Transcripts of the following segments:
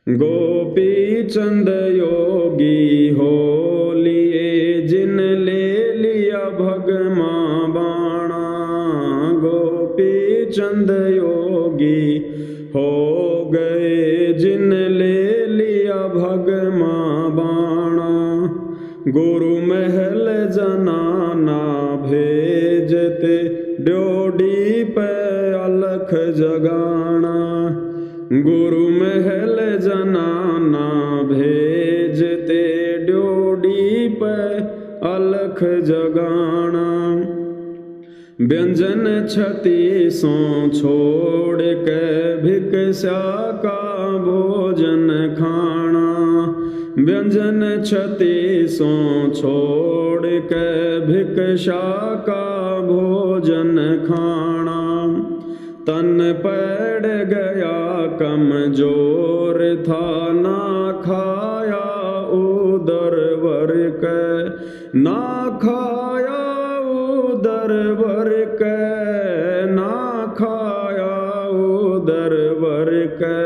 गोपी चंद योगी हो लिए जिन ले लिया भगमा बाणा। गोपी चंद योगी हो गए जिन ले लिया भगमा बाणा। गुरु महल जनाना भेजते ड्योढ़ी पे अलख जगाना। गुरु महल जनाना भेजते ड्योढ़ी पे अलख जगाना। व्यंजन छती सो छोड़ के भिक्षा का भोजन खाना। व्यंजन छती सो छोड़ के भिक्षा का भोजन खाना। तन पड़ गया कमजोर था ना खाया उदर वर के। ना खाया उदर वर के। ना खाया उदर वर के।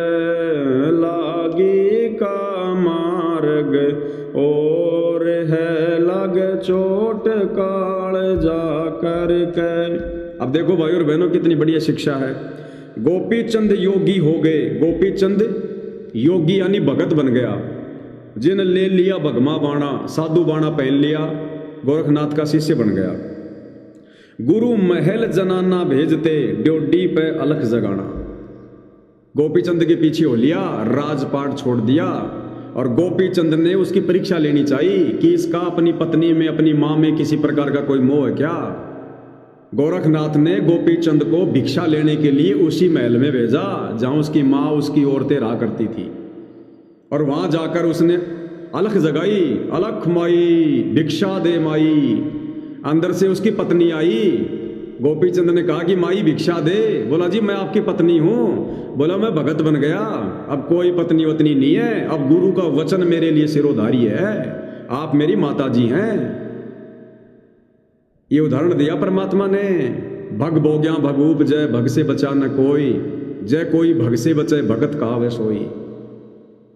लागी का मार्ग और है लग चोट काल जा कर के। अब देखो भाई और बहनों कितनी बढ़िया शिक्षा है। गोपी चंद योगी हो गए। गोपी चंद योगी यानी भगत बन गया। जिन ले लिया भगमा बाणा, साधु बाणा पहन लिया, गोरखनाथ का शिष्य बन गया। गुरु महल जनाना भेजते ड्योढ़ी पे अलख जगाना। गोपी चंद के पीछे हो लिया, राजपाट छोड़ दिया और गोपी चंद ने उसकी परीक्षा लेनी चाहिए कि इसका अपनी पत्नी में, अपनी मां में किसी प्रकार का कोई मोह है क्या। गोरखनाथ ने गोपी चंद को भिक्षा लेने के लिए उसी महल में भेजा जहां उसकी मां, उसकी औरतें रहा करती थी। और वहां जाकर उसने अलख जगाई, अलख माई भिक्षा दे माई। अंदर से उसकी पत्नी आई। गोपी चंद ने कहा कि माई भिक्षा दे। बोला जी मैं आपकी पत्नी हूं। बोला मैं भगत बन गया, अब कोई पत्नी वतनी नहीं है, अब गुरु का वचन मेरे लिए सिरोधारी है, आप मेरी माता जी हैं। ये उदाहरण दिया परमात्मा ने। भग भोग्या भगूप जय, भग से बचा न कोई, जय कोई भग से बचे भगत कहावे सोई।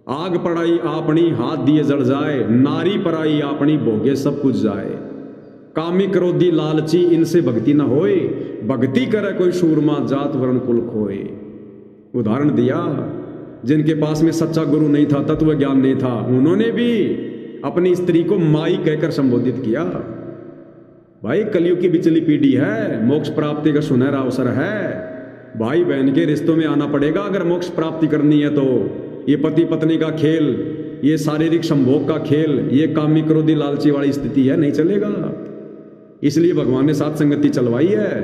आग पड़ाई आपनी हाथ दिए जल जाए, नारी पराई आपनी भोगे सब कुछ जाए। कामी क्रोधी लालची इनसे भक्ति न होए, भक्ति करे कोई शूरमा जात वर्ण कुल खोए। उदाहरण दिया। जिनके पास में सच्चा गुरु नहीं था, तत्व ज्ञान नहीं था, उन्होंने भी अपनी स्त्री को माई कहकर संबोधित किया। भाई कलयुग की बिचली पीढ़ी है, मोक्ष प्राप्ति का सुनहरा अवसर है। भाई बहन के रिश्तों में आना पड़ेगा अगर मोक्ष प्राप्ति करनी है तो। ये पति पत्नी का खेल, ये शारीरिक संभोग का खेल, ये कामी क्रोधी लालची वाली स्थिति है, नहीं चलेगा। इसलिए भगवान ने साथ संगति चलवाई है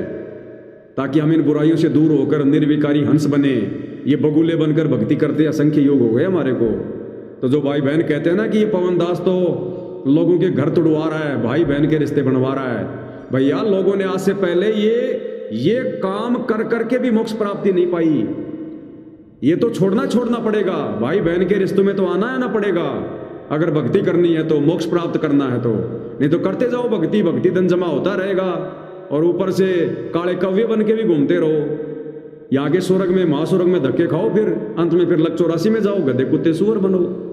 ताकि हम इन बुराइयों से दूर होकर निर्विकारी हंस बने। ये बगुले बनकर भक्ति करते असंख्य योग हो गए हमारे को। तो जो भाई बहन कहते हैं ना कि ये पवन दास तो लोगों के घर तोड़वा रहा है, भाई बहन के रिश्ते बनवा रहा है, भैया लोगों ने आज से पहले ये काम कर करके भी मोक्ष प्राप्ति नहीं पाई। ये तो छोड़ना पड़ेगा। भाई बहन के रिश्तों में तो आना पड़ेगा अगर भक्ति करनी है तो, मोक्ष प्राप्त करना है तो। नहीं तो करते जाओ भक्ति, भक्ति धन जमा होता रहेगा और ऊपर से काले कव्य बन के भी घूमते रहो। यहाँ के स्वर्ग में, महास्वर्ग में धक्के खाओ, फिर अंत में फिर लक 84 में जाओ, गधे कुत्ते सुअर बनो।